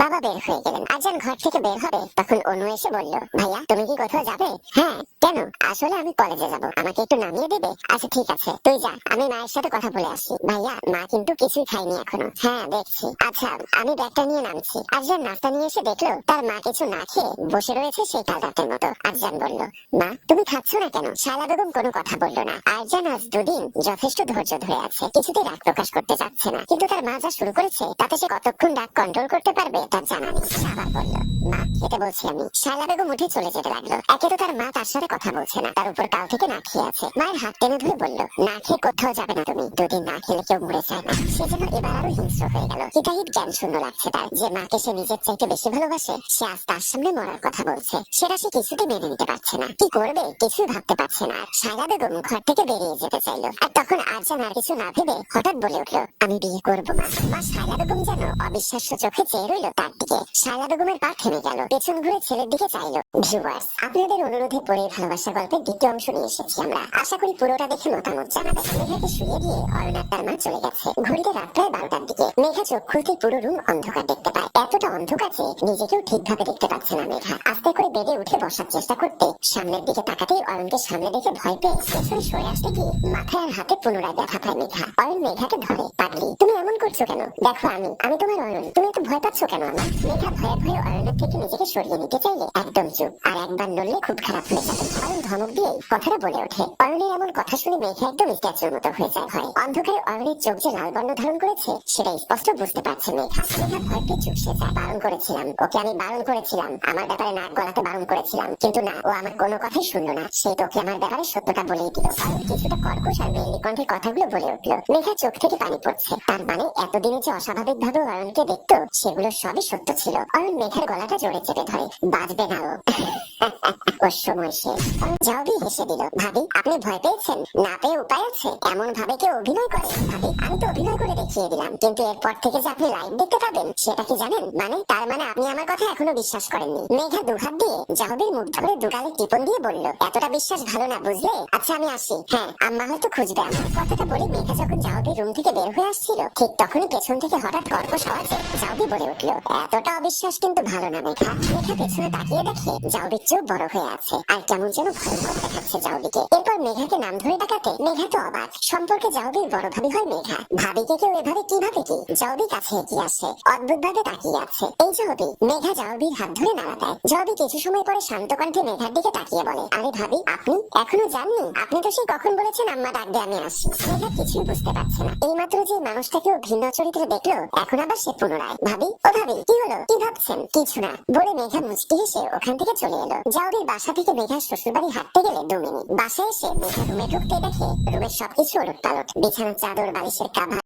বাবা বের হয়ে গেলেন। আরজান ঘর থেকে বের হবে তখন অনু এসে বলল, ভাইয়া তুমি কি কোথাও যাবে? হ্যাঁ কেন? আসলে আমি কলেজে যাব, আমাকে একটু নামিয়ে দেবে? আচ্ছা ঠিক আছে, তুই যা, আমি মায়ের সাথে কথা বলে আসি। ভাইয়া মা কিন্তু কিছুই খায়নি এখনো। হ্যাঁ দেখছি। আচ্ছা আমি ব্যাগটা নিয়ে নামছি। আরজান নাস্তা নিয়ে এসে দেখলো তার মা কিছু না খেয়ে বসে রয়েছে সেই কাল রাতের মতো। আরজান বলল, মা তুমি খাচ্ছ না কেন? শায়লা বেগম কোনো কথা বলল না। আরজান আজ দুদিন যথেষ্ট ধৈর্য ধরে আছে, কিছুতেই রাগ প্রকাশ করতে চাচ্ছে না, কিন্তু তার মা যা শুরু করেছে তাতে সে কতক্ষণ রাগ কন্ট্রোল করতে পারবে তার জানা নেই। আবার বলল, মা খেতে বলছি আমি। শায়লা বেগম উঠে চলে যেতে লাগলো। একে তো তার মা তার সাথে কথা বলছে না, তার উপর কাল থেকে না খেয়ে আছে। মায়ের হাত টেনে ধরে বলল, না খেয়ে কোথাও যাবে না তুমি, দুদিন না খেলে কেউ মরে যায় না। সে যেন এবার আরো হিংস্র হয়ে গেল। হিতাহিত জ্ঞান শূন্য লাগছে তার, যে মাকে সে নিজের চাইতে বেশি ভালোবাসে সে আজ তার সামনে মরার কথা বলছে। সেটা সে কিছুতে মেনে নিতে পারছে না। কি করবে কিছুই ভাবতে পারছে না। শায়লা বেগম ঘর থেকে বেরিয়ে যেতে চাইলো, আর তখন আরজান আর কিছু না ভেবে হঠাৎ বলে উঠলো, আমি বিয়ে করবো মা। মা শায়লা বেগম যেন অবিশ্বাস্য চোখে চেয়ে রইল তার দিকে। শায়লা বেগমের পা থেমে গেল, পেছন ঘুরে ছেলের দিকে চাইলো। ভিউয়ার্স, আপনাদের অনুরোধে পরের ভালোবাসা গল্পের দ্বিতীয় অংশ নিয়ে এসেছি আমরা। আশা করি পুরোটা দেখে মতামত জানাবেন। মেঘাকে শুয়ে দিয়ে অরুণ আর তার মা চলে গেছে। ঘড়িতে রাত প্রায় 12টার দিকে। মেঘা চোখ খুলতে পুরো রুম অন্ধকার দেখতে পায়। এতটা অন্ধকার যে নিজেকেও ঠিকভাবে দেখতে পাচ্ছে না মেঘা। আস্তে করে বেডে উঠে বসার চেষ্টা করতে সামনের দিকে তাকাতেই অরুণকে সামনে দেখে ভয় পেয়ে পেছনে সরে আসতে গিয়ে মাথায় আর হাতে পুনরায় ব্যথা পায় মেঘা। অরুণ মেঘাকে ধরে, পাগলি তুমি এমন করছো কেন? দেখো আমি তোমার অরুণ, তুমি এত ভয় পাচ্ছ কেন আমার? মেঘা ভয়ে ভয়ে অরুণের থেকে নিজেকে সরিয়ে নিতে চাইলে একদম চুপ, আর একবার নড়লে খুব খারাপ হয়ে যাবে। অরুণ ধমক দিয়ে কথাটা বলে ওঠে। অরুণের এমন কথা শুনে মেঘা একদম স্ট্যাচুর মতো হয়ে যায় ভয়। অন্ধকারে অরুণের চোখ যে লাল বর্ণ ধারণ করেছে সেটা স্পষ্ট বুঝতে পারছে মেঘা। মেঘা ভয় পেয়ে চুপসে যায়। বারণ করেছিলাম ওকে, আমি বারণ করেছিলাম, আমার ব্যাপারে নাক গলাতে বারণ করেছিলাম, কিন্তু না, ও আমার কোনো কথাই শুনলো না। সে তোকে আমার ব্যাপারে সত্যটা বলেই দিল। অরুণ কিছুটা কর্কশ আর মেয়েলি কণ্ঠে কথাগুলো বলে উঠলো। মেঘার চোখ থেকে পানি পড়ছে। তার মানে এতদিনে যে অস্বাভাবিক ভাবে অরুণকে দেখতো সেগুলো সবই সত্য ছিল। অরুণ মেঘার গলাটা জোরে চেপে ধরে, বাঁচবে না ও। ওর সময় শেষ। জাওবি হেসে দিল, ভাবি আপনি ভয় পেয়েছেন? না পেয়ে উপায় আছে? এমন ভাবে কেউ অভিনয় করে? ভাবি আমি তো অভিনয় করে দেখিয়ে দিলাম, কিন্তু এরপর থেকে যে আপনি লাইভ দেখতে পাবেন সেটা কি জানেন? মানে তার মানে আপনি আমার কথা এখনো বিশ্বাস করেননি। মেঘা দুহাত দিয়ে জাহবির মুখ ধরে দুগালে টিপন দিয়ে বলল, এতটা বিশ্বাস ভালো না বুঝলে। আচ্ছা আমি আসি। হ্যাঁ আম্মা হয়তো খুঁজবে আমার। কথাটা বলে মেঘা যখন জাহবির রুম থেকে বের হয়ে আসছিল ঠিক তখনই পেছন থেকে হঠাৎ কর্কশ আওয়াজে জাহবি বলে উঠল, এতটা অবিশ্বাস কিন্তু ভালো না মেঘা। মেঘা পেছনে তাকিয়ে দেখে জাহবির চোখ বড় হয়ে আছে আর কেমন যেন ভয়ঙ্কর দেখাচ্ছে জাহবিকে। এরপর মেঘাকে নাম ধরে ডাকাতে মেঘা তো অবাক। সম্পর্কে জাহবির বড় ভাবি হয় মেঘা। ভাবিকে কেউ এভাবে কিভাবে কি? জাহবি কাছে এগিয়ে আসে, অদ্ভুত ভাবে তাকিয়ে আছে। এই জাহবি। মেঘা জাহবির হাত ধরে নাড়া দেয়। জাহবি কিছু সময় পরে শান্ত কণ্ঠে মেঘার দিকে তাকিয়ে বলে, আরে ভাবি আপনি এখনো যাননি? আপনি তো সেই কখন বলেছেন আম্মা ডাক দিয়ে আমি আসি। মেঘা কিছুই বুঝতে পারছে না। এইমাত্র যে মানুষটাকেও ভিন্ন চরিত্রে দেখলো এখন আবার সে পুনরায়। ভাবি ও ভাবি কি হলো, কি ভাবছেন? কিছু না বলে মেঘা মুচকি হেসে ওখান থেকে চলে এলো। জাহবির বাসা থেকে মেঘার শ্বশুরবাড়ি হাঁটতে গেলে 2 মিনিট। বাসায় এসে মেঘা রুমে ঢুকতে দেখে রুমের সবকিছু ওলটপালট। বিছানার চাদর, বালিশের কাভার